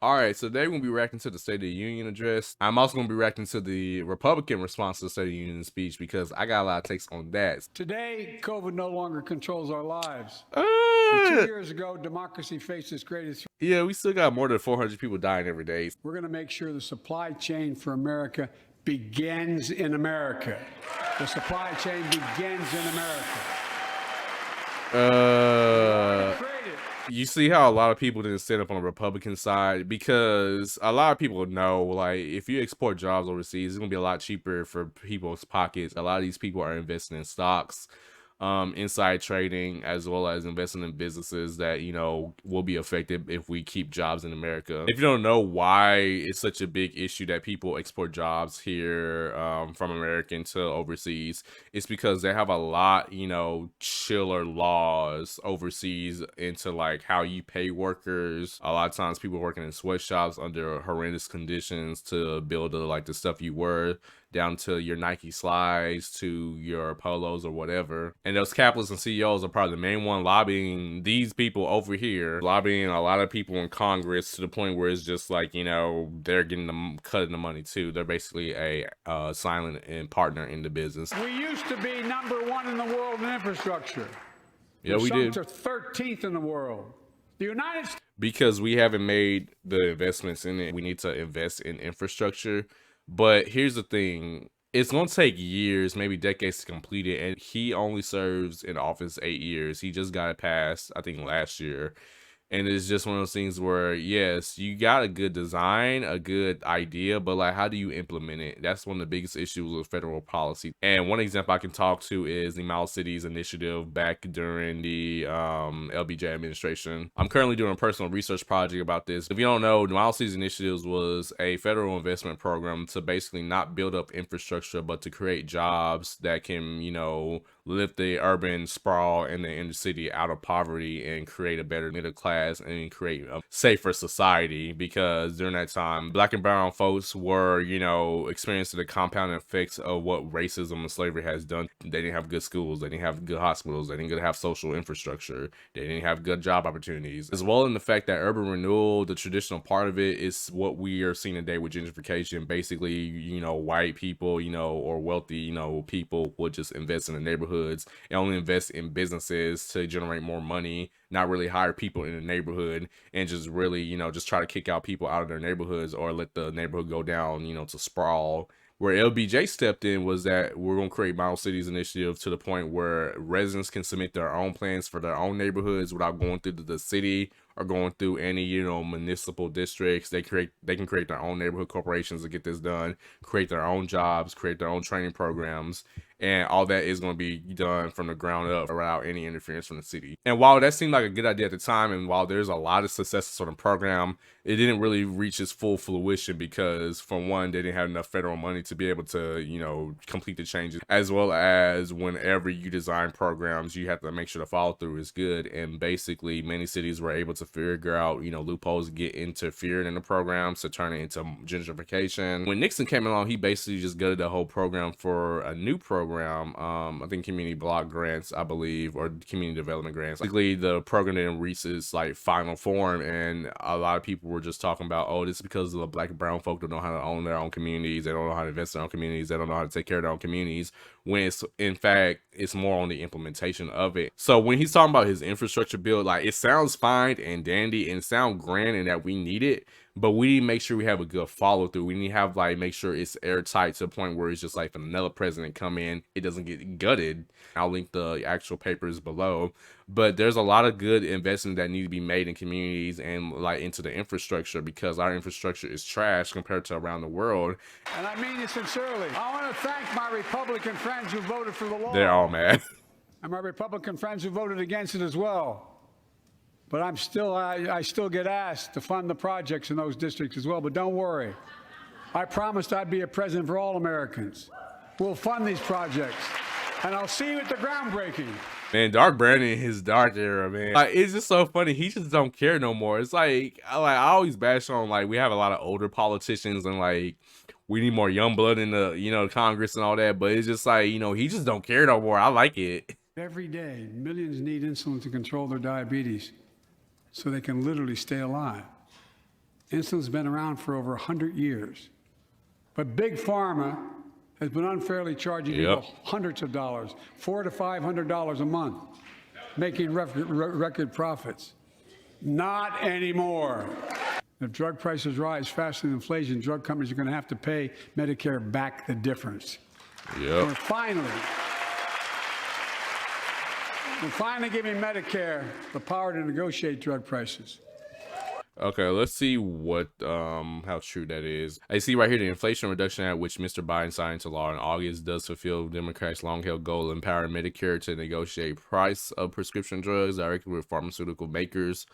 All right, so today we're going to be reacting to the State of the Union address. I'm also going to be reacting to the Republican response to the State of the Union speech because I got a lot of takes on that. Today, COVID no longer controls our lives. Uh, 2 years ago, democracy faced its greatest threat. Yeah, we still got more than 400 people dying every day. We're going to make sure the supply chain for America begins in America. The supply chain begins in America. You see how a lot of people didn't stand up on the Republican side because a lot of people know, like, if you export jobs overseas, it's gonna be a lot cheaper for people's pockets. A lot of these people are investing in stocks, inside trading, as well as investing in businesses that, you know, will be affected if we keep jobs in America. If you don't know why it's such a big issue that people export jobs here from American to overseas, it's because they have a lot, you know, chiller laws overseas into like how you pay workers. A lot of times people working in sweatshops under horrendous conditions to build like the stuff you wear, down to your Nike slides, to your polos or whatever. And those capitalists and CEOs are probably the main one lobbying these people over here, lobbying a lot of people in Congress to the point where it's just like, you know, they're getting the cutting the money too. They're basically a silent and partner in the business. We used to be #1 in the world in infrastructure. Yeah, we did. To 13th in the world. The United States. Because we haven't made the investments in it, we need to invest in infrastructure. But here's the thing, it's going to take years, maybe decades to complete it. And he only serves in office 8 years. He just got it passed, I think, last year. And it's just one of those things where, yes, you got a good design, a good idea, but like, how do you implement it? That's one of the biggest issues with federal policy. And one example I can talk to is the Model Cities initiative back during the LBJ administration. I'm currently doing a personal research project about this. If you don't know, the Model Cities initiatives was a federal investment program to basically not build up infrastructure, but to create jobs that can, you know, lift the urban sprawl in the inner city out of poverty and create a better middle class and create a safer society. Because during that time, Black and brown folks were, you know, experiencing the compounding effects of what racism and slavery has done. They didn't have good schools, they didn't have good hospitals, they didn't have social infrastructure, they didn't have good job opportunities, as well in the fact that urban renewal, the traditional part of it, is what we are seeing today with gentrification. Basically, you know, white people, you know, or wealthy, you know, people would just invest in the neighborhoods and only invest in businesses to generate more money, not really hire people in the neighborhood, and just really, you know, just try to kick out people out of their neighborhoods or let the neighborhood go down, you know, to sprawl. Where LBJ stepped in was that we're going to create Model Cities initiative to the point where residents can submit their own plans for their own neighborhoods without going through the city or going through any, you know, municipal districts. They can create their own neighborhood corporations to get this done, create their own jobs, create their own training programs, and all that is going to be done from the ground up without any interference from the city. And while that seemed like a good idea at the time, and while there's a lot of successes on the program, it didn't really reach its full fruition because, for one, they didn't have enough federal money to be able to, you know, complete the changes, as well as whenever you design programs, you have to make sure the follow through is good. And basically, many cities were able to figure out, you know, loopholes, get interfered in the programs to turn it into gentrification. When Nixon came along, he basically just gutted the whole program for a new program. I think community block grants, I believe, or community development grants. Basically, the program didn't reach its like final form, and a lot of people were just talking about, oh, this is because the Black and brown folk don't know how to own their own communities, they don't know how to invest in their own communities, they don't know how to take care of their own communities, when it's, in fact, it's more on the implementation of it. So when he's talking about his infrastructure build, like, it sounds fine and dandy and sound grand and that we need it, but we need to make sure we have a good follow through. We need to have, like, make sure it's airtight to the point where it's just like, if another president come in, it doesn't get gutted. I'll link the actual papers below, but there's a lot of good investment that need to be made in communities and like into the infrastructure, because our infrastructure is trash compared to around the world. And I mean it sincerely. I want to thank my Republican friends who voted for the law. They're all mad. And my Republican friends who voted against it as well. But I still get asked to fund the projects in those districts as well. But don't worry. I promised I'd be a president for all Americans. We'll fund these projects. And I'll see you at the groundbreaking. Man, Dark Brandon in his dark era, man. Like, it's just so funny. He just don't care no more. It's like I always bash on, like, we have a lot of older politicians and like we need more young blood in the, you know, Congress and all that. But it's just like, you know, he just don't care no more. I like it. Every day, millions need insulin to control their diabetes so they can literally stay alive. Insulin's been around for over 100 years. But Big Pharma has been unfairly charging people hundreds of dollars, $400 to $500 a month, making record profits. Not anymore. If drug prices rise faster than inflation, drug companies are going to have to pay Medicare back the difference. We're finally giving Medicare the power to negotiate drug prices. Okay, let's see what how true that is. I see right here the Inflation Reduction Act, which Mr. Biden signed into law in August, does fulfill Democrats' long-held goal of empowering Medicare to negotiate price of prescription drugs directly with pharmaceutical makers.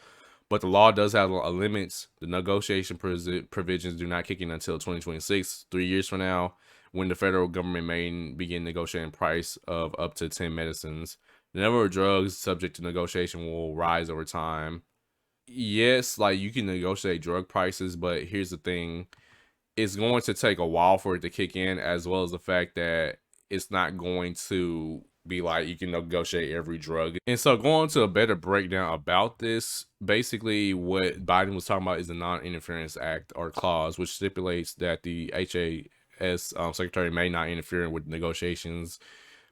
But the law does have a limits. The negotiation provisions do not kick in until 2026, 3 years from now, when the federal government may begin negotiating price of up to 10 medicines. The number of drugs subject to negotiation will rise over time. Yes, like you can negotiate drug prices, but here's the thing. It's going to take a while for it to kick in, as well as the fact that it's not going to be like you can negotiate every drug. And so going to a better breakdown about this, basically what Biden was talking about is the Non-Interference Act or clause, which stipulates that the HHS secretary may not interfere with negotiations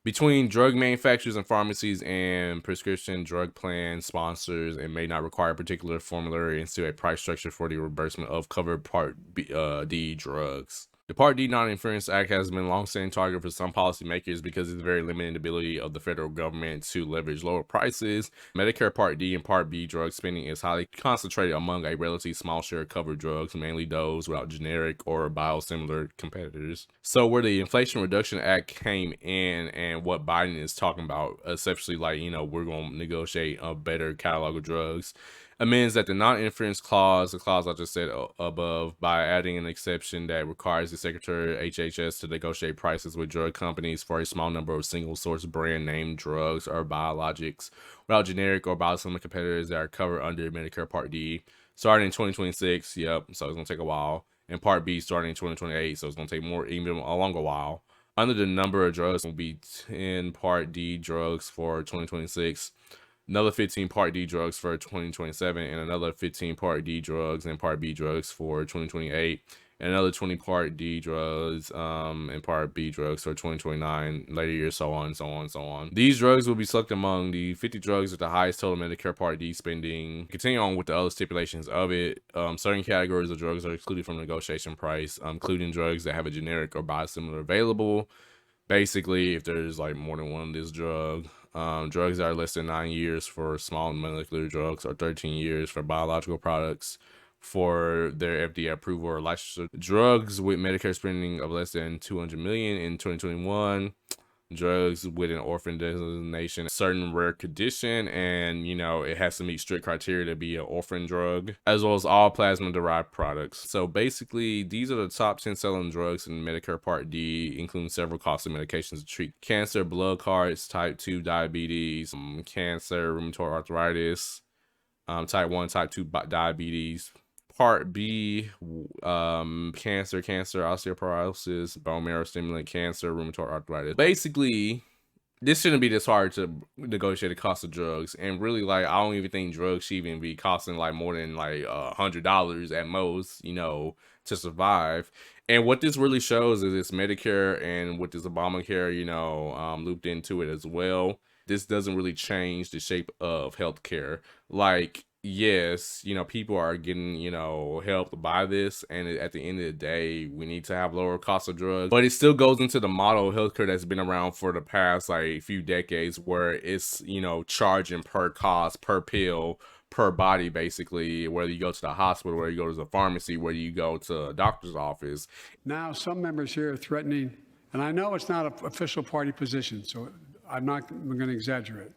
between drug manufacturers and pharmacies and prescription drug plan sponsors, and may not require a particular formulary into a price structure for the reimbursement of covered Part D drugs. The Part D Non-Interference Act has been a long-standing target for some policymakers because of the very limited ability of the federal government to leverage lower prices. Medicare Part D and Part B drug spending is highly concentrated among a relatively small share of covered drugs, mainly those without generic or biosimilar competitors. So where the Inflation Reduction Act came in and what Biden is talking about, essentially like, you know, we're going to negotiate a better catalog of drugs, amends that the non-interference clause, the clause I just said above, by adding an exception that requires the Secretary of HHS to negotiate prices with drug companies for a small number of single-source brand name drugs or biologics without generic or biosimilar competitors that are covered under Medicare Part D, starting in 2026. Yep, so it's gonna take a while. And Part B starting in 2028, so it's gonna take even a longer while. Under the number of drugs will be 10 Part D drugs for 2026. Another 15 Part D drugs for 2027, and another 15 Part D drugs and Part B drugs for 2028, and another 20 Part D drugs and Part B drugs for 2029, later years, so on, so on, so on. These drugs will be selected among the 50 drugs with the highest total Medicare Part D spending. Continue on with the other stipulations of it. Certain categories of drugs are excluded from negotiation price, including drugs that have a generic or biosimilar available. Basically, if there's like more than one of this drug. Drugs that are less than 9 years for small molecular drugs, or 13 years for biological products for their FDA approval or licensure. Drugs with Medicare spending of less than $200 million in 2021. Drugs with an orphan designation, certain rare condition, and you know it has to meet strict criteria to be an orphan drug, as well as all plasma derived products. So basically these are the top 10 selling drugs in Medicare Part D, including several costly medications to treat cancer, blood clots, type 2 diabetes, cancer, rheumatoid arthritis, type 1, type 2 diabetes. Part B, cancer, osteoporosis, bone marrow stimulant, cancer, rheumatoid arthritis. Basically, this shouldn't be this hard to negotiate the cost of drugs. And really, like, I don't even think drugs should even be costing like more than like $100 at most, you know, to survive. And what this really shows is it's Medicare, and with this Obamacare, you know, looped into it as well. This doesn't really change the shape of healthcare. Like, yes, you know, people are getting, you know, helped by this, and at the end of the day, we need to have lower cost of drugs, but it still goes into the model of healthcare that's been around for the past like few decades, where it's, you know, charging per cost, per pill, per body, basically, whether you go to the hospital, whether you go to the pharmacy, whether you go to a doctor's office. Now some members here are threatening, and I know it's not an official party position, so I'm going to exaggerate,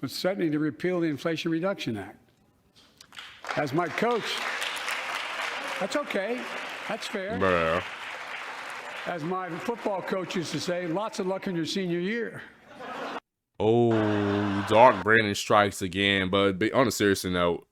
but threatening to repeal the Inflation Reduction Act. As my coach, that's okay, that's fair. Bruh. As my football coach used to say, lots of luck in your senior year. Oh, Dark Brandon strikes again. But on a serious note,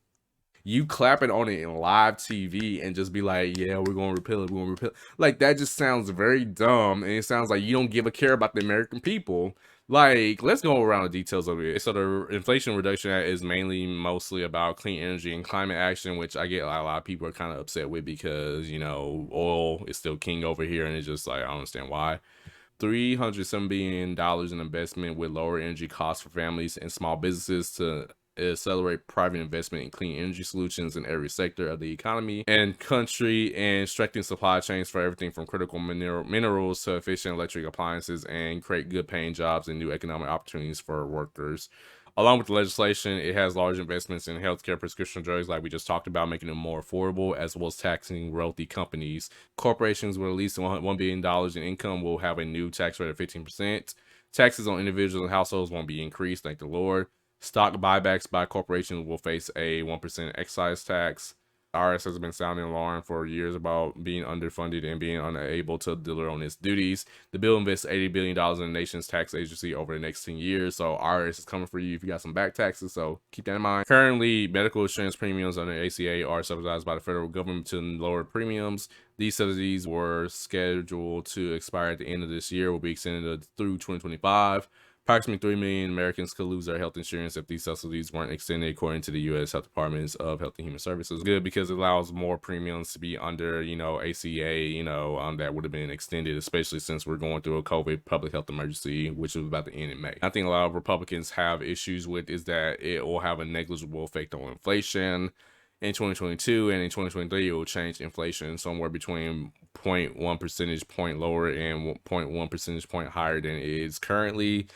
you clapping on it in live TV and just be like, yeah, we're going to repeal it, we're going to repeal it. Like, that just sounds very dumb, and it sounds like you don't give a care about the American people. Like, let's go around the details of it. So the Inflation Reduction Act is mostly about clean energy and climate action, which I get a lot of people are kind of upset with because, you know, oil is still king over here, and it's just like, I don't understand why. $307 billion in investment with lower energy costs for families and small businesses to accelerate private investment in clean energy solutions in every sector of the economy and country, and strengthen supply chains for everything from critical minerals to efficient electric appliances, and create good paying jobs and new economic opportunities for workers. Along with the legislation, it has large investments in healthcare, prescription drugs, like we just talked about, making them more affordable, as well as taxing wealthy companies. Corporations with at least $1 billion in income will have a new tax rate of 15%. Taxes on individuals and households won't be increased, thank the Lord. Stock buybacks by corporations will face a 1% excise tax. IRS has been sounding alarm for years about being underfunded and being unable to deliver on its duties. The bill invests $80 billion in the nation's tax agency over the next 10 years, so IRS is coming for you if you got some back taxes, so keep that in mind. Currently, medical insurance premiums under ACA are subsidized by the federal government to lower premiums. These subsidies were scheduled to expire at the end of this year, will be extended through 2025. Approximately 3 million Americans could lose their health insurance if these subsidies weren't extended, according to the U.S. Health Departments of Health and Human Services. Good, because it allows more premiums to be under, you know, ACA, that would have been extended, especially since we're going through a COVID public health emergency, which was about to end in May. I think a lot of Republicans have issues with is that it will have a negligible effect on inflation. In 2022 and in 2023, it will change inflation somewhere between 0.1 percentage point lower and 0.1 percentage point higher than it is currently,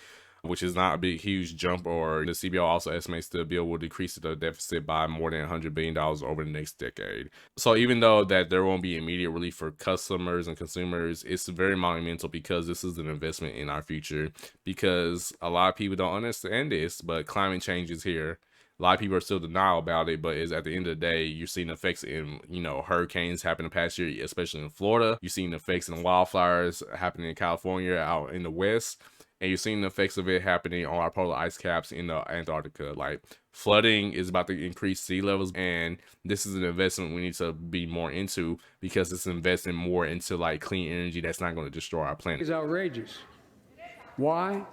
which is not a big, huge jump. Or the CBO also estimates the bill will decrease the deficit by more than $100 billion over the next decade. So even though that there won't be immediate relief for customers and consumers, it's very monumental because this is an investment in our future. Because a lot of people don't understand this, but climate change is here. A lot of people are still denial about it, but is at the end of the day, you're seeing effects in, hurricanes happen the past year, especially in Florida. You're seeing effects in wildfires happening in California, out in the West. And you're seeing the effects of it happening on our polar ice caps in Antarctica. Like, flooding is about to increase sea levels, and this is an investment we need to be more into because it's investing more into like clean energy that's not going to destroy our planet. It's outrageous. Why?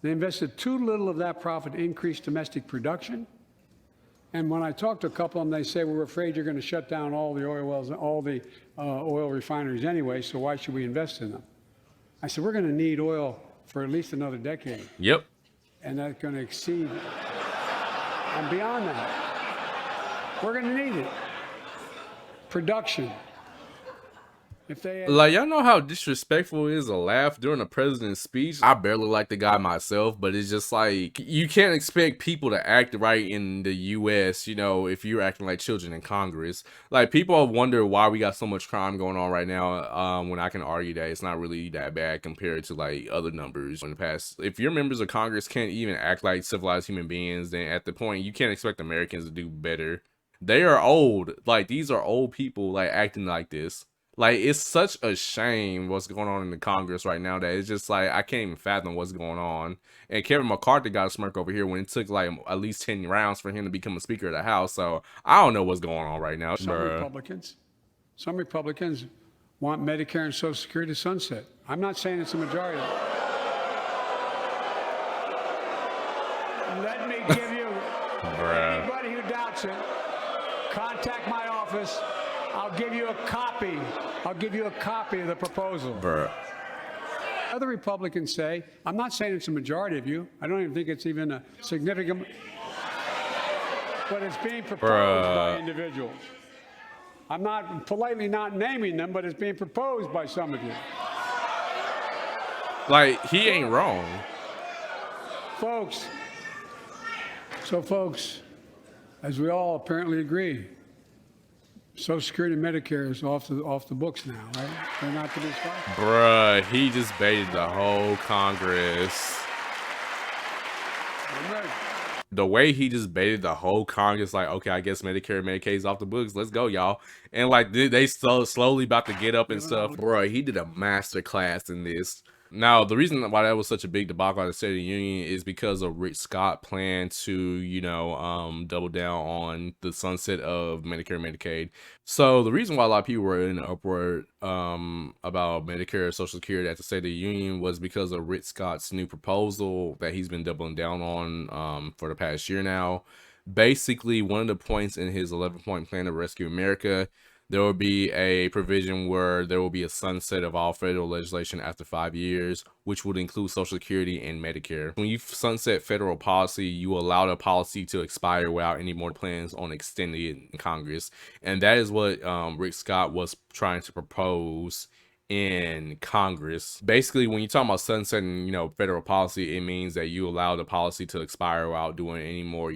They invested too little of that profit to increase domestic production. And when I talk to a couple of them, they say, we're afraid you're going to shut down all the oil wells, all the oil refineries anyway, so why should we invest in them? I said, we're going to need oil for at least another decade. Yep. And that's going to exceed and beyond that. We're going to need it. Production. If they like, y'all know how disrespectful it is to laugh during the president's speech? I barely like the guy myself, but it's just like, you can't expect people to act right in the US, if you're acting like children in Congress. Like, people wonder why we got so much crime going on right now, when I can argue that it's not really that bad compared to like other numbers in the past. If your members of Congress can't even act like civilized human beings, then at the point you can't expect Americans to do better. They are old. Like, these are old people like acting like this. Like, it's such a shame what's going on in the Congress right now that it's just like, I can't even fathom what's going on. And Kevin McCarthy got a smirk over here when it took like at least 10 rounds for him to become a Speaker of the House. So I don't know what's going on right now. Some Republicans want Medicare and Social Security to sunset. I'm not saying it's a majority. Let me give you, anybody who doubts it, contact my office. I'll give you a copy. I'll give you a copy of the proposal. Other Republicans say, I'm not saying it's a majority of you. I don't even think it's even a significant, but it's being proposed by individuals. I'm not politely not naming them, but it's being proposed by some of you. Like, he ain't wrong. Folks, as we all apparently agree, Social Security and Medicare is off the books now, right? They're not to be stopped. He just baited the whole Congress. The way he just baited the whole Congress, like, okay, I guess Medicare and Medicaid's off the books. Let's go, y'all. And like, they slowly about to get up and stuff. He did a master class in this. Now, the reason why that was such a big debacle at the State of the Union is because of Rick Scott plan to, double down on the sunset of Medicare and Medicaid. So the reason why a lot of people were in an uproar about Medicare, Social Security at the State of the Union was because of Rick Scott's new proposal that he's been doubling down on for the past year now. Basically, one of the points in his 11-point plan to rescue America, there will be a provision where there will be a sunset of all federal legislation after 5 years, which would include Social Security and Medicare. When you sunset federal policy, you allow the policy to expire without any more plans on extending it in Congress. And that is what Rick Scott was trying to propose in Congress. Basically, when you're talking about sunsetting, federal policy, it means that you allow the policy to expire without doing any more,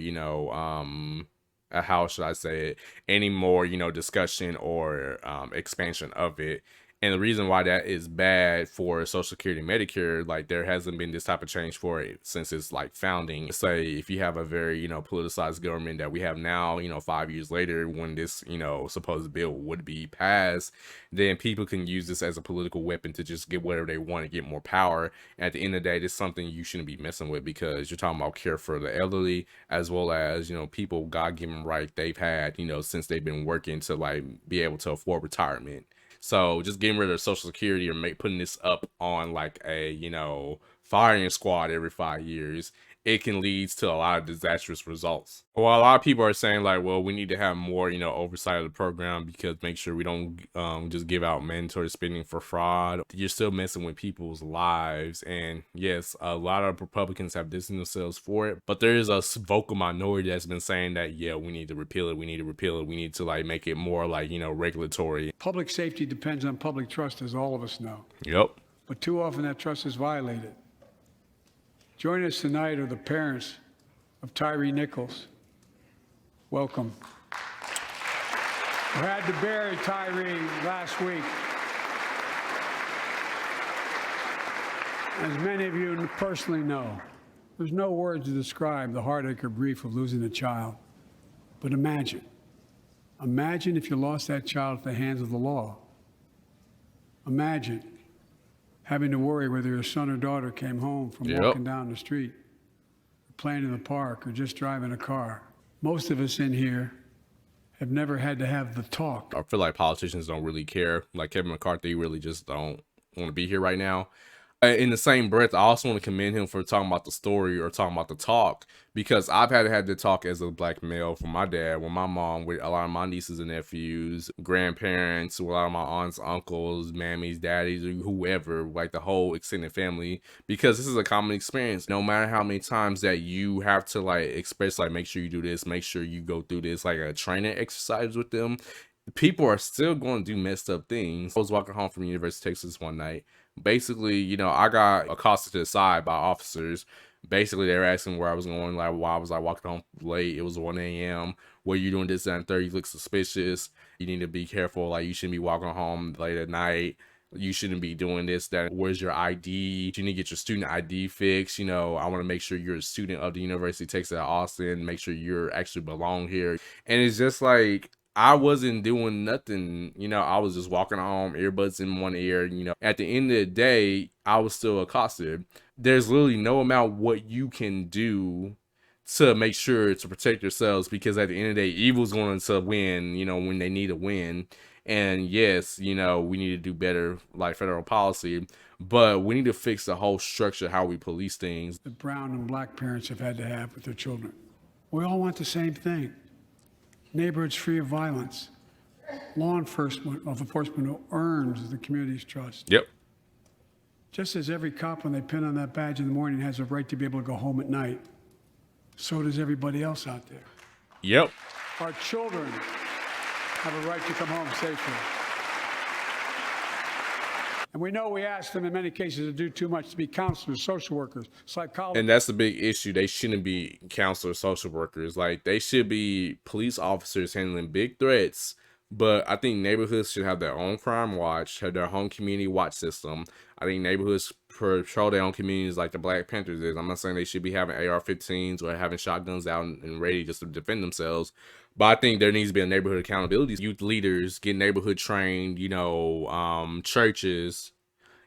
how should I say it, any more, discussion or expansion of it. And the reason why that is bad for Social Security and Medicare, like there hasn't been this type of change for it since its like founding. Say if you have a very, politicized government that we have now, 5 years later, when this, supposed bill would be passed, then people can use this as a political weapon to just get whatever they want to get more power. And at the end of the day, this is something you shouldn't be messing with, because you're talking about care for the elderly, as well as, people God-given right they've had, since they've been working to like be able to afford retirement. So just getting rid of Social Security or putting this up on like a, firing squad every 5 years, it can lead to a lot of disastrous results. Well, a lot of people are saying like, well, we need to have more, oversight of the program, because make sure we don't just give out mandatory spending for fraud. You're still messing with people's lives. And yes, a lot of Republicans have distanced themselves for it, but there is a vocal minority that's been saying that, yeah, we need to repeal it. We need to repeal it. We need to like make it more like, regulatory. Public safety depends on public trust, as all of us know. Yep. But too often that trust is violated. Joining us tonight are the parents of Tyree Nichols. Welcome. We had to bury Tyree last week. As many of you personally know, there's no words to describe the heartache or grief of losing a child. But imagine if you lost that child at the hands of the law. Imagine having to worry whether your son or daughter came home from walking down the street, or playing in the park, or just driving a car. Most of us in here have never had to have the talk. I feel like politicians don't really care. Like Kevin McCarthy really just don't want to be here right now. In the same breath, I also want to commend him for talking about the story or talking about the talk, because I've had to have the talk as a black male from my dad, with my mom, with a lot of my nieces and nephews, grandparents, with a lot of my aunts, uncles, mammies, daddies, or whoever, like the whole extended family, because this is a common experience. No matter how many times that you have to like express, like, make sure you do this, make sure you go through this, like a training exercise with them, people are still going to do messed up things. I was walking home from University of Texas one night. Basically, I got accosted to the side by officers. Basically, they were asking where I was going, like why I was like walking home late. It was 1 a.m. What you doing this, that, and third? You look suspicious. You need to be careful. Like, you shouldn't be walking home late at night. You shouldn't be doing this, that. Where's your ID? You need to get your student ID fixed. I want to make sure you're a student of the University of Texas at Austin. Make sure you're actually belong here. And it's just like, I wasn't doing nothing, I was just walking home, earbuds in one ear, At the end of the day, I was still accosted. There's literally no amount what you can do to make sure to protect yourselves, because at the end of the day, evil's going to win, when they need a win. And yes, we need to do better, like federal policy, but we need to fix the whole structure, how we police things. That brown and black parents have had to have with their children. We all want the same thing. Neighborhoods free of violence, law enforcement who earns the community's trust. Yep. Just as every cop, when they pin on that badge in the morning, has a right to be able to go home at night, so does everybody else out there. Yep. Our children have a right to come home safely. And we know we ask them in many cases to do too much, to be counselors, social workers, psychologists. And that's the big issue. They shouldn't be counselors, social workers. Like, they should be police officers handling big threats. But I think neighborhoods should have their own crime watch, have their own community watch system. I think neighborhoods patrol their own communities like the Black Panthers is. I'm not saying they should be having AR-15s or having shotguns out and ready just to defend themselves. But I think there needs to be a neighborhood accountability. Youth leaders get neighborhood trained, churches,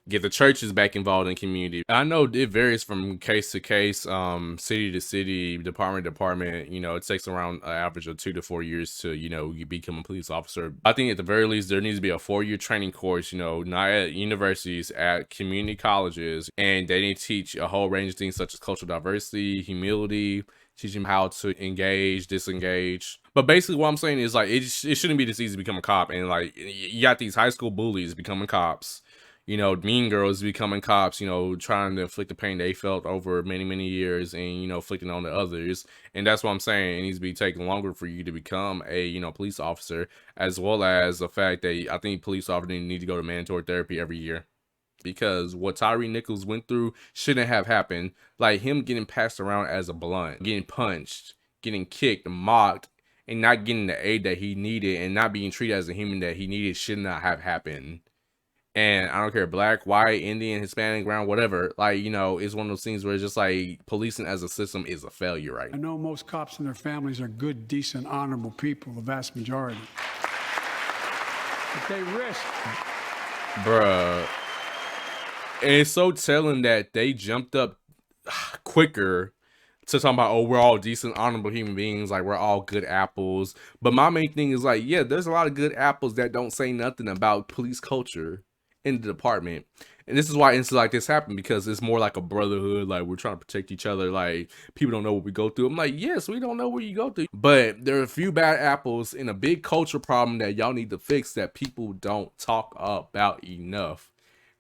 get the churches back involved in community. I know it varies from case to case, city to city, department to department. You know, it takes around an average of 2 to 4 years to, you know, you become a police officer. I think at the very least, there needs to be a 4-year training course, you know, not at universities, at community colleges. And they need to teach a whole range of things such as cultural diversity, humility, teaching how to engage, disengage. But basically what I'm saying is like, it shouldn't be this easy to become a cop. And like, you got these high school bullies becoming cops, you know, mean girls becoming cops, you know, trying to inflict the pain they felt over many, many years and, you know, inflicting on the others. And that's what I'm saying. It needs to be taking longer for you to become a, you know, police officer, as well as the fact that I think police officers need to go to mandatory therapy every year. Because what Tyree Nichols went through shouldn't have happened. Like him getting passed around as a blunt, getting punched, getting kicked, mocked, and not getting the aid that he needed and not being treated as a human that he needed should not have happened. And I don't care, black, white, Indian, Hispanic, brown, whatever. Like, you know, it's one of those things where it's just like policing as a system is a failure, right? I know most cops and their families are good, decent, honorable people, the vast majority. But they risk. Bruh. And it's so telling that they jumped up quicker to talk about, oh, we're all decent, honorable human beings, like we're all good apples. But my main thing is like, yeah, there's a lot of good apples that don't say nothing about police culture in the department. And this is why incidents like this happen, because it's more like a brotherhood, like we're trying to protect each other, like people don't know what we go through. I'm like, yes, we don't know what you go through, but there are a few bad apples in a big culture problem that y'all need to fix that people don't talk about enough.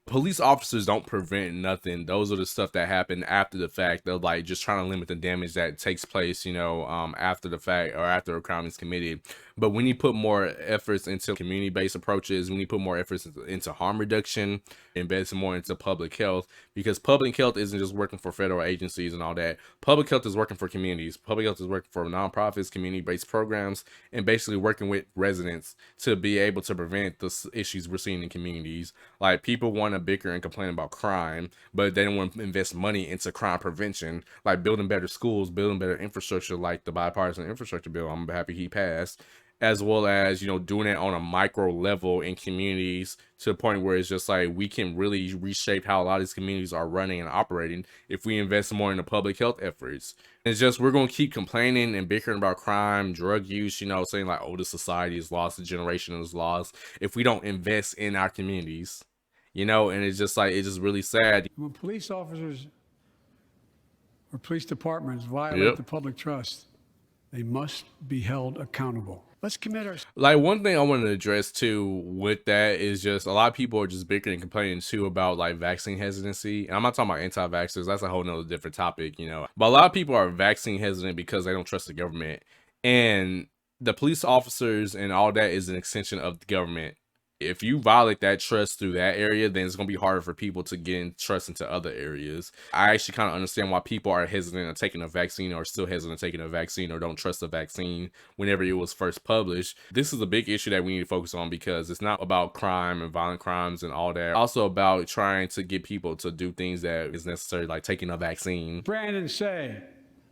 Police officers don't prevent nothing. Those are the stuff that happen after the fact. They're like just trying to limit the damage that takes place, you know, after the fact or after a crime is committed. But we need to put more efforts into community-based approaches. We need to put more efforts into harm reduction, invest more into public health, because public health isn't just working for federal agencies and all that. Public health is working for communities. Public health is working for nonprofits, community-based programs, and basically working with residents to be able to prevent the issues we're seeing in communities. Like people want to bicker and complain about crime, but they don't want to invest money into crime prevention, like building better schools, building better infrastructure, like the bipartisan infrastructure bill I'm happy he passed, as well as, you know, doing it on a micro level in communities to the point where it's just like we can really reshape how a lot of these communities are running and operating if we invest more in the public health efforts. It's just we're going to keep complaining and bickering about crime, drug use, you know, saying like, oh, the society is lost, the generation is lost, if we don't invest in our communities, you know. And it's just like, it's just really sad. When police officers or police departments violate the public trust, they must be held accountable. Let's commit ourselves. Like one thing I wanted to address too with that is just a lot of people are just bickering and complaining too about like vaccine hesitancy. And I'm not talking about anti-vaxxers. That's a whole nother different topic, you know. But a lot of people are vaccine hesitant because they don't trust the government. And the police officers and all that is an extension of the government. If you violate that trust through that area, then it's going to be harder for people to gain trust into other areas. I actually kind of understand why people are hesitant on taking a vaccine, or still hesitant taking a vaccine, or don't trust the vaccine whenever it was first published. This is a big issue that we need to focus on, because it's not about crime and violent crimes and all that. Also about trying to get people to do things that is necessary, like taking a vaccine. Brandon Say,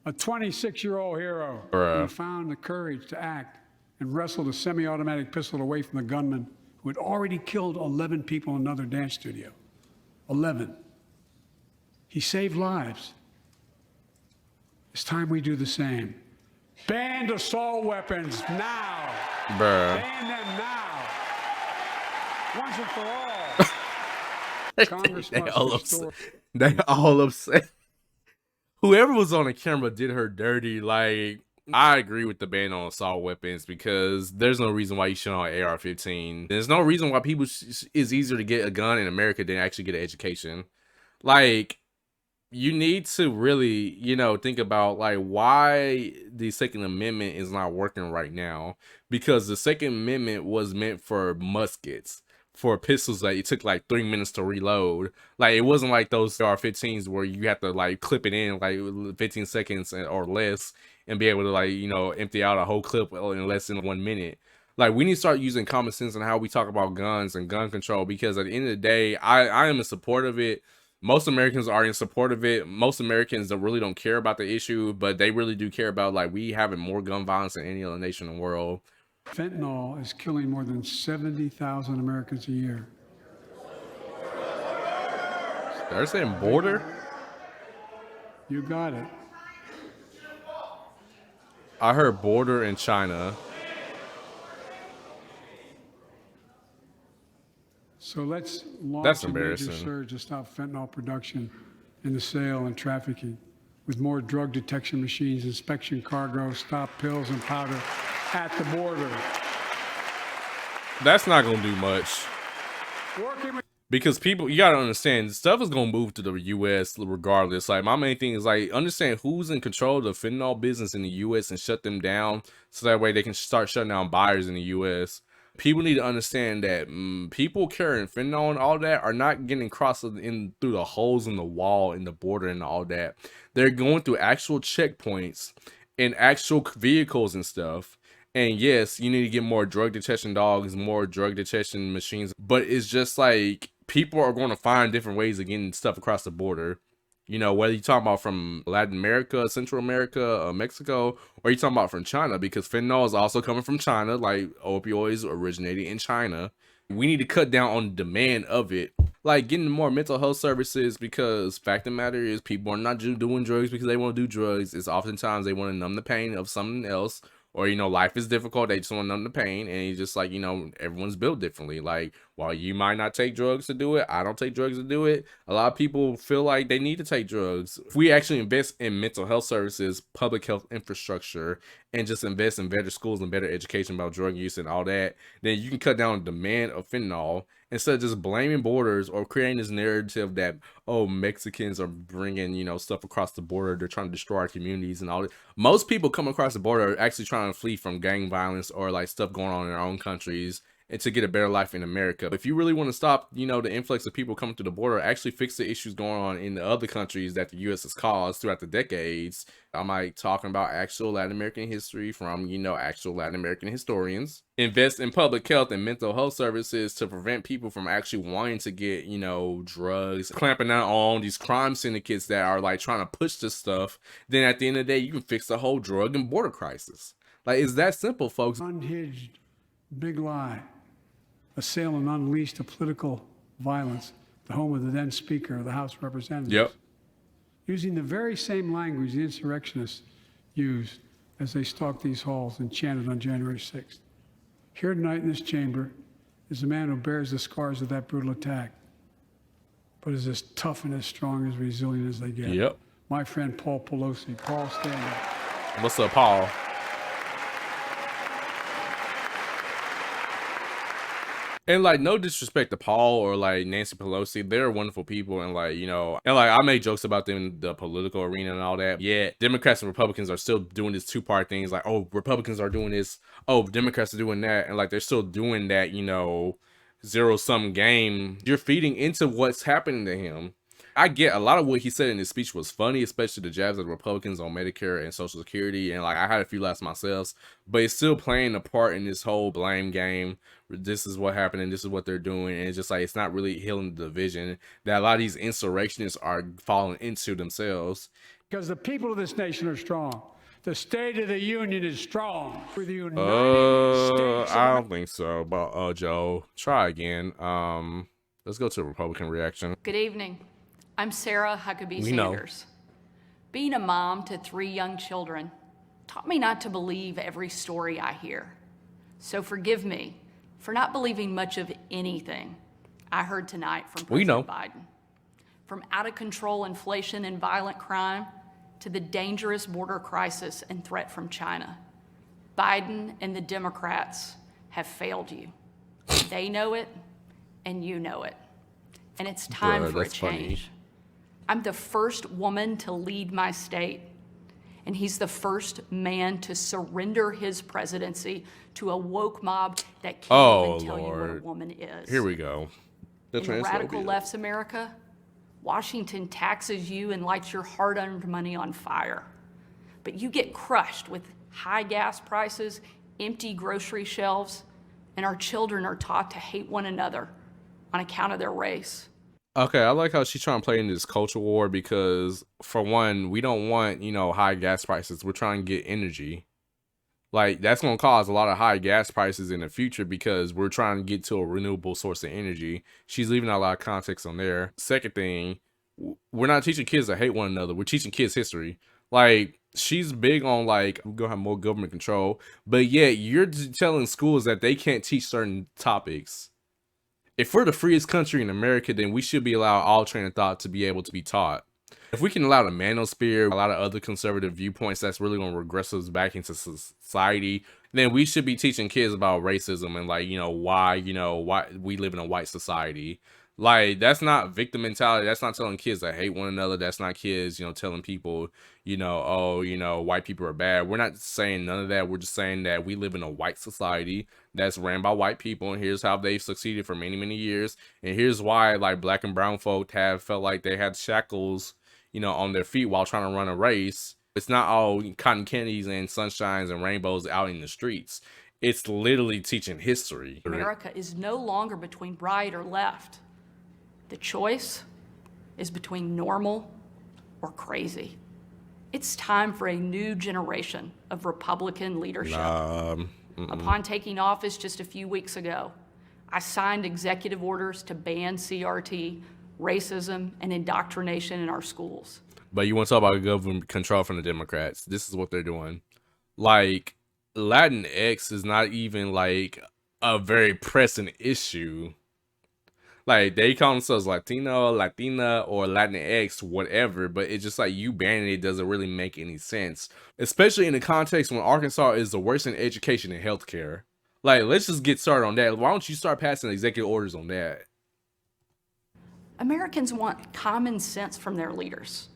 a 26-year-old hero, who found the courage to act and wrestled a semi-automatic pistol away from the gunman who had already killed 11 people in another dance studio. 11. He saved lives. It's time we do the same. Ban assault weapons now. Ban them now. Once and for all. Congress must restore. They all upset. Whoever was on the camera did her dirty. Like, I agree with the ban on assault weapons, because there's no reason why you should on an AR-15. There's no reason why people it's easier to get a gun in America than actually get an education. Like, you need to really, you know, think about like why the Second Amendment is not working right now, because the Second Amendment was meant for muskets, for pistols that it took like 3 minutes to reload. Like, it wasn't like those AR-15s where you have to like clip it in like 15 seconds or less and be able to, like, you know, empty out a whole clip in less than 1 minute. Like, we need to start using common sense in how we talk about guns and gun control, because at the end of the day, I am in support of it. Most Americans are in support of it. Most Americans really don't care about the issue, but they really do care about, like, we having more gun violence than any other nation in the world. Fentanyl is killing more than 70,000 Americans a year. They're saying border? You got it. I heard border in China. So let's That's launch a major embarrassing. surge to stop fentanyl production and the sale and trafficking with more drug detection machines, inspection cargo, stop pills and powder at the border. That's not gonna do much. Working with Because people, you gotta understand, stuff is gonna move to the U.S. regardless. Like, my main thing is, like, understand who's in control of the fentanyl business in the U.S. and shut them down, so that way they can start shutting down buyers in the U.S. People need to understand that people carrying fentanyl and all that are not getting crossed in through the holes in the wall in the border and all that. They're going through actual checkpoints and actual vehicles and stuff. And yes, you need to get more drug detection dogs, more drug detection machines, but it's just like people are going to find different ways of getting stuff across the border. You know, whether you're talking about from Latin America, Central America, Mexico, or you're talking about from China, because fentanyl is also coming from China, like opioids originating in China. We need to cut down on the demand of it. Like getting more mental health services, because fact of the matter is people are not doing drugs because they want to do drugs. It's oftentimes they want to numb the pain of something else. Or, you know, life is difficult. They just want to numb the pain. And it's just like, you know, everyone's built differently. Like, while you might not take drugs to do it, I don't take drugs to do it. A lot of people feel like they need to take drugs. If we actually invest in mental health services, public health infrastructure, and just invest in better schools and better education about drug use and all that, then you can cut down the demand of fentanyl instead of just blaming borders or creating this narrative that, oh, Mexicans are bringing, you know, stuff across the border. They're trying to destroy our communities and all that. Most people coming across the border are actually trying to flee from gang violence or like stuff going on in their own countries and to get a better life in America. If you really want to stop, you know, the influx of people coming through the border, actually fix the issues going on in the other countries that the U.S. has caused throughout the decades. I'm like talking about actual Latin American history from, you know, actual Latin American historians. Invest in public health and mental health services to prevent people from actually wanting to get, you know, drugs, clamping down on these crime syndicates that are like trying to push this stuff. Then at the end of the day, you can fix the whole drug and border crisis. Like, it's that simple, folks. unhinged big lie, assail and unleash the political violence, the home of the then Speaker of the House of Representatives. Yep. Using the very same language the insurrectionists used as they stalked these halls and chanted on January 6th. Here tonight in this chamber is a man who bears the scars of that brutal attack, but is as tough and as strong, as resilient as they get. Yep. My friend Paul Pelosi. Paul, stand up. What's up, Paul? And like, no disrespect to Paul or like Nancy Pelosi, they're wonderful people, and like, you know, and like I make jokes about them in the political arena and all that. Yeah, Democrats and Republicans are still doing this two-part things. Like, oh, Republicans are doing this, oh, Democrats are doing that, and like they're still doing that, you know, zero-sum game. You're feeding into what's happening to him. I get a lot of what he said in his speech was funny, especially the jabs at the Republicans on Medicare and Social Security. And like, I had a few laughs myself, but it's still playing a part in this whole blame game. This is what happened and this is what they're doing. And it's just like, it's not really healing the division that a lot of these insurrectionists are falling into themselves. Because the people of this nation are strong. The State of the Union is strong. We're the United States. I don't think so, but Joe, try again. Let's go to a Republican reaction. Good evening. I'm Sarah Huckabee We know. Sanders. Being a mom to 3 young children taught me not to believe every story I hear. So forgive me for not believing much of anything I heard tonight from We know. President Biden. From out of control inflation and violent crime to the dangerous border crisis and threat from China. Biden and the Democrats have failed you. They know it, and you know it. And it's time Bruh, for a that's funny. change. I'm the first woman to lead my state, and he's the first man to surrender his presidency to a woke mob that can't Oh, even tell you what Lord. a woman is. Here we go. The In the radical transphobia. left's America, Washington taxes you and lights your hard-earned money on fire. But you get crushed with high gas prices, empty grocery shelves, and our children are taught to hate one another on account of their race. Okay, I like how she's trying to play into this culture war because, for one, we don't want, you know, high gas prices. We're trying to get energy. Like, that's going to cause a lot of high gas prices in the future because we're trying to get to a renewable source of energy. She's leaving out a lot of context on there. Second thing, We're not teaching kids to hate one another. We're teaching kids history. Like, she's big on like we're gonna have more government control, but yet you're telling schools that they can't teach certain topics. If we're the freest country in America, then we should be allowed all train of thought to be able to be taught. If we can allow the manosphere, a lot of other conservative viewpoints that's really going to regress us back into society, then we should be teaching kids about racism and like, why we live in a white society. Like, that's not victim mentality. That's not telling kids to hate one another. That's not kids, telling people, oh, white people are bad. We're not saying none of that. We're just saying that we live in a white society that's ran by white people, and here's how they've succeeded for many, many years. And here's why, like, black and brown folk have felt like they had shackles, on their feet while trying to run a race. It's not all cotton candies and sunshines and rainbows out in the streets. It's literally teaching history. America is no longer between right or left. The choice is between normal or crazy. It's time for a new generation of Republican leadership. Upon taking office just a few weeks ago, I signed executive orders to ban CRT, racism, and indoctrination in our schools. But you want to talk about government control from the Democrats. This is what they're doing. Like, Latinx is not even like a very pressing issue. Like, they call themselves Latino, Latina, or Latinx, whatever, but it's just like you banning it doesn't really make any sense. Especially in the context when Arkansas is the worst in education and healthcare. Like, let's just get started on that. Why don't you start passing executive orders on that? Americans want common sense from their leaders.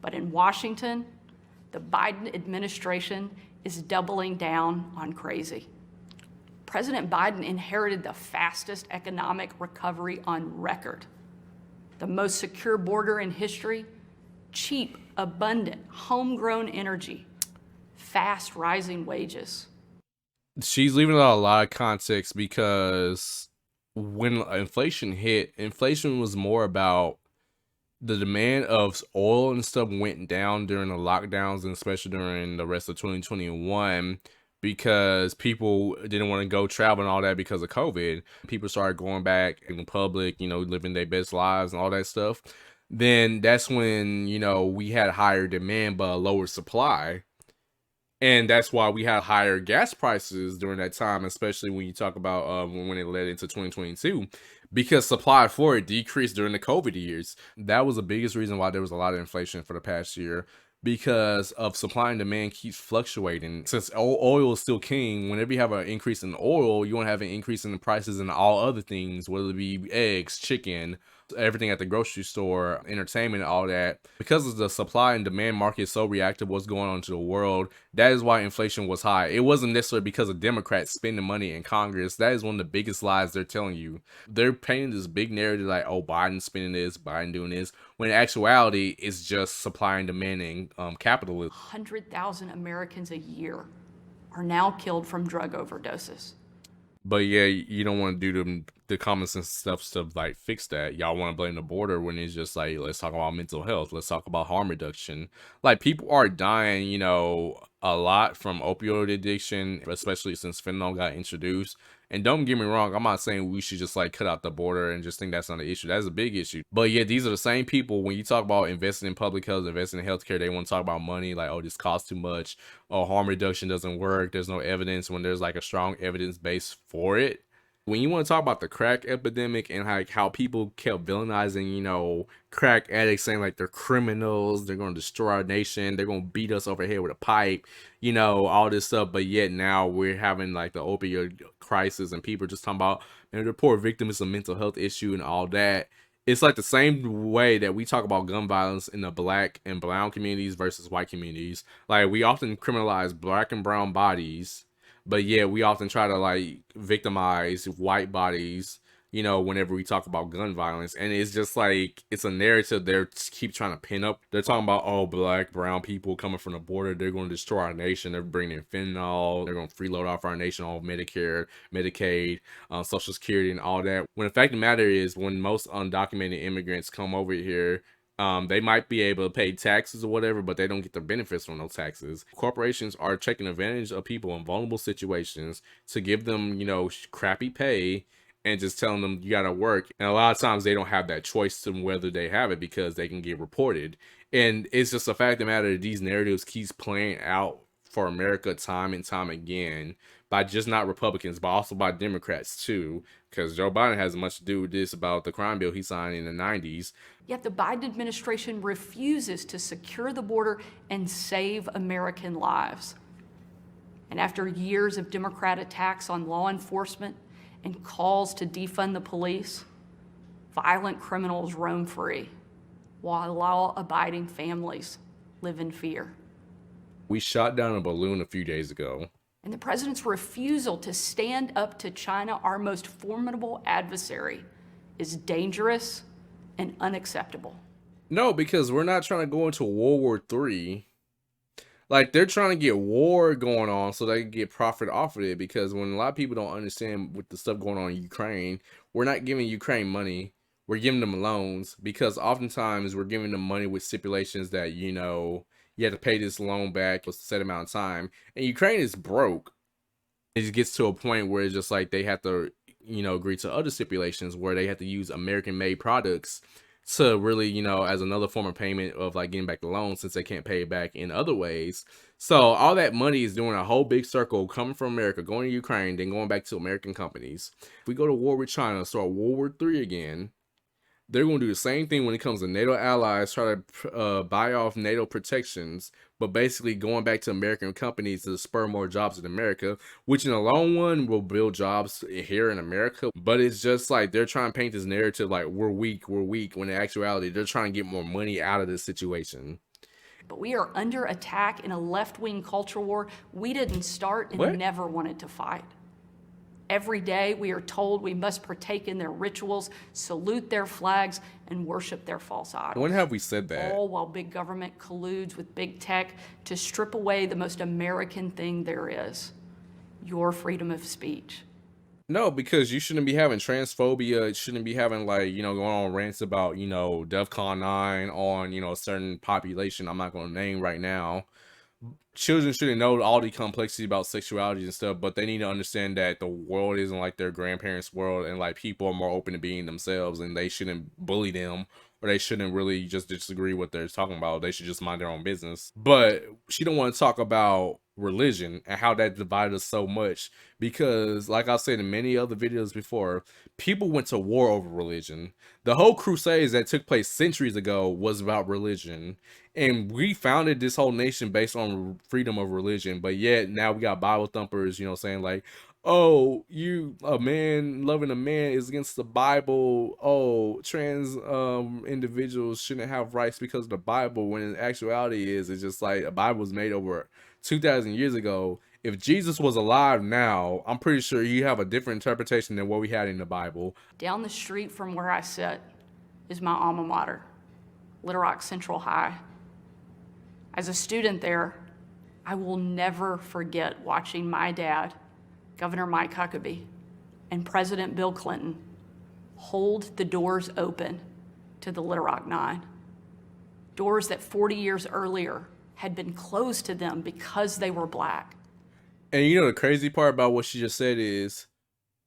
But in Washington, the Biden administration is doubling down on crazy. President Biden inherited the fastest economic recovery on record, the most secure border in history, cheap, abundant, homegrown energy, fast rising wages. She's leaving out a lot of context because when inflation hit, inflation was more about the demand of oil and stuff went down during the lockdowns, and especially during the rest of 2021, because people didn't want to go travel and all that because of COVID. People started going back in the public, living their best lives and all that stuff. Then that's when, we had higher demand but a lower supply. And that's why we had higher gas prices during that time, especially when you talk about when it led into 2022, because supply for it decreased during the COVID years. That was the biggest reason why there was a lot of inflation for the past year, because of supply and demand keeps fluctuating. Since oil is still king, whenever you have an increase in oil, you want to have an increase in the prices in all other things, whether it be eggs, chicken, everything at the grocery store, entertainment, all that. Because of the supply and demand market is so reactive what's going on to the world, that is why inflation was high. It wasn't necessarily because of Democrats spending money in Congress. That is one of the biggest lies they're telling you. They're painting this big narrative like, oh, Biden's spending this, Biden doing this, when in actuality it's just supply and demand and capitalism. 100,000 Americans a year are now killed from drug overdoses. But yeah, you don't want to do the common sense stuff to like fix that. Y'all want to blame the border when it's just like, let's talk about mental health. Let's talk about harm reduction. Like, people are dying, a lot from opioid addiction, especially since fentanyl got introduced. And don't get me wrong, I'm not saying we should just like cut out the border and just think that's not an issue. That's a big issue. But yeah, these are the same people, when you talk about investing in public health, investing in healthcare, they want to talk about money, like, oh, this costs too much, oh, harm reduction doesn't work, there's no evidence, when there's like a strong evidence base for it. When you want to talk about the crack epidemic and like how people kept villainizing, crack addicts, saying like they're criminals, they're going to destroy our nation, they're going to beat us over here with a pipe, all this stuff. But yet now we're having like the opioid crisis, and people are just talking about, man, the poor victim is a mental health issue and all that. It's like the same way that we talk about gun violence in the black and brown communities versus white communities. Like, we often criminalize black and brown bodies, but yeah, we often try to like victimize white bodies, whenever we talk about gun violence. And it's just like, it's a narrative they're keep trying to pin up. They're talking about, oh, black, brown people coming from the border, they're going to destroy our nation. They're bringing in fentanyl. They're going to freeload off our nation, all Medicare, Medicaid, Social Security, and all that. When the fact of the matter is, when most undocumented immigrants come over here, they might be able to pay taxes or whatever, but they don't get the benefits from those taxes. Corporations are taking advantage of people in vulnerable situations to give them, crappy pay and just telling them you gotta work. And a lot of times they don't have that choice to whether they have it because they can get reported. And it's just a fact of the matter that these narratives keeps playing out for America time and time again by just not Republicans, but also by Democrats too, because Joe Biden has much to do with this about the crime bill he signed in the 90s. Yet the Biden administration refuses to secure the border and save American lives. And after years of Democrat attacks on law enforcement and calls to defund the police, violent criminals roam free, while law-abiding families live in fear. We shot down a balloon a few days ago. And the president's refusal to stand up to China, our most formidable adversary, is dangerous and unacceptable. No, because we're not trying to go into World War III. Like, they're trying to get war going on so they can get profit off of it, because when a lot of people don't understand with the stuff going on in Ukraine, we're not giving Ukraine money. We're giving them loans, because oftentimes we're giving them money with stipulations that, you know, you have to pay this loan back a set amount of time. And Ukraine is broke. It just gets to a point where it's just like they have to, you know, agree to other stipulations where they have to use American-made products to really, you know, as another form of payment of like getting back the loan, since they can't pay it back in other ways. So all that money is doing a whole big circle coming from America, going to Ukraine, then going back to American companies. If we go to war with China, start World War III again, they're going to do the same thing when it comes to NATO allies, try to buy off NATO protections, but basically going back to American companies to spur more jobs in America, which in the long run will build jobs here in America. But it's just like they're trying to paint this narrative like we're weak, when in actuality, they're trying to get more money out of this situation. But we are under attack in a left-wing culture war we didn't start and never wanted to fight. Every day we are told we must partake in their rituals, salute their flags, and worship their false idols. When have we said that? All while big government colludes with big tech to strip away the most American thing there is, your freedom of speech. No, because you shouldn't be having transphobia. It shouldn't be having, like, you know, going on rants about, you know, DEFCON 9 on, you know, a certain population I'm not going to name right now. Children shouldn't know all the complexity about sexuality and stuff, but they need to understand that the world isn't like their grandparents' world, and like people are more open to being themselves, and they shouldn't bully them, or they shouldn't really just disagree what they're talking about. They should just mind their own business. But she don't want to talk about religion and how that divided us so much, because like I said in many other videos before, people went to war over religion. The whole crusades that took place centuries ago was about religion, and we founded this whole nation based on freedom of religion. But yet now we got Bible thumpers, you know, saying like, oh, a man loving a man is against the Bible. Oh, trans individuals shouldn't have rights because of the Bible, when in actuality it's just like a Bible was made over 2,000 years ago. If Jesus was alive now, I'm pretty sure you have a different interpretation than what we had in the Bible. Down the street from where I sit is my alma mater, Little Rock Central High. As a student there, I will never forget watching my dad, Governor Mike Huckabee, and President Bill Clinton hold the doors open to the Little Rock Nine. Doors that 40 years earlier had been closed to them because they were Black. And you know the crazy part about what she just said is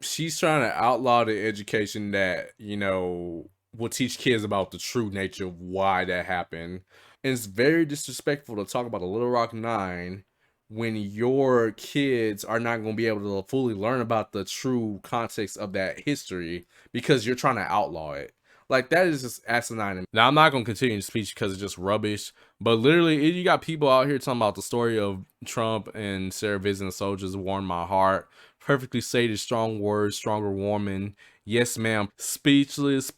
she's trying to outlaw the education that, you know, will teach kids about the true nature of why that happened. And it's very disrespectful to talk about the Little Rock Nine when your kids are not going to be able to fully learn about the true context of that history because you're trying to outlaw it. Like, that is just asinine. Now, I'm not going to continue the speech because it's just rubbish. But literally, you got people out here talking about the story of Trump and Sarah visiting the soldiers warmed my heart. Perfectly stated, strong words, stronger woman. Yes, ma'am. Speechless,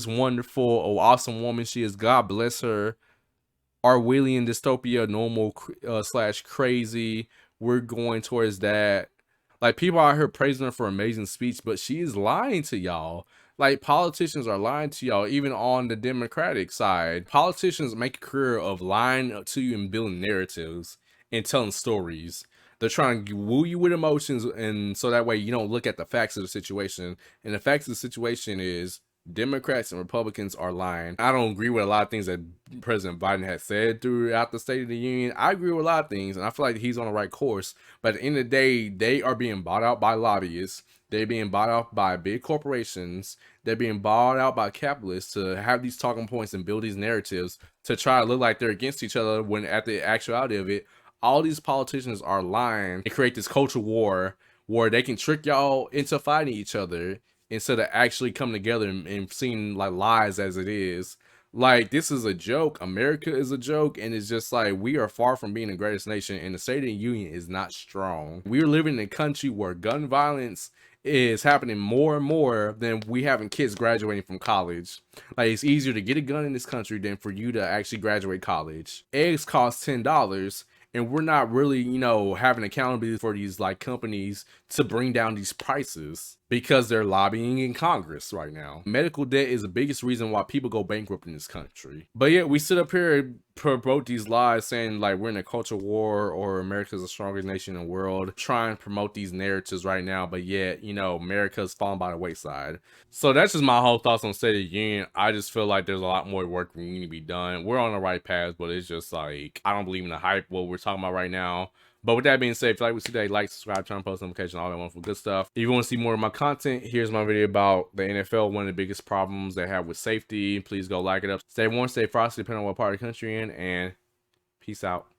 wonderful, oh, awesome woman she is. God bless her. Orwellian dystopia, normal / crazy. We're going towards that. Like, people out here praising her for amazing speech, but she is lying to y'all. Like, politicians are lying to y'all, even on the Democratic side. Politicians make a career of lying to you and building narratives and telling stories. They're trying to woo you with emotions, and so that way you don't look at the facts of the situation. And the facts of the situation is Democrats and Republicans are lying. I don't agree with a lot of things that President Biden has said throughout the State of the Union. I agree with a lot of things, and I feel like he's on the right course. But at the end of the day, they are being bought out by lobbyists. They're being bought out by big corporations. They're being bought out by capitalists to have these talking points and build these narratives to try to look like they're against each other, when at the actuality of it, all these politicians are lying and create this culture war where they can trick y'all into fighting each other instead of actually coming together and seeing like lies as it is. Like, this is a joke. America is a joke, and it's just like, we are far from being the greatest nation, and the State of the Union is not strong. We're living in a country where gun violence is happening more and more than we having kids graduating from college. Like, it's easier to get a gun in this country than for you to actually graduate college. Eggs cost $10, and we're not really, you know, having accountability for these like companies to bring down these prices because they're lobbying in Congress right now. Medical debt is the biggest reason why people go bankrupt in this country. But yet we sit up here and promote these lies saying like we're in a culture war or America's the strongest nation in the world, trying to promote these narratives right now, but yet, you know, America's falling by the wayside. So that's just my whole thoughts on State of the Union. I just feel like there's a lot more work we need to be done. We're on the right path, but it's just like, I don't believe in the hype, what we're talking about right now. But with that being said, if you like what you see today, like, subscribe, turn on post notifications, all that wonderful good stuff. If you want to see more of my content, here's my video about the NFL, one of the biggest problems they have with safety. Please go like it up. Stay warm, stay frosty, depending on what part of the country you're in, and peace out.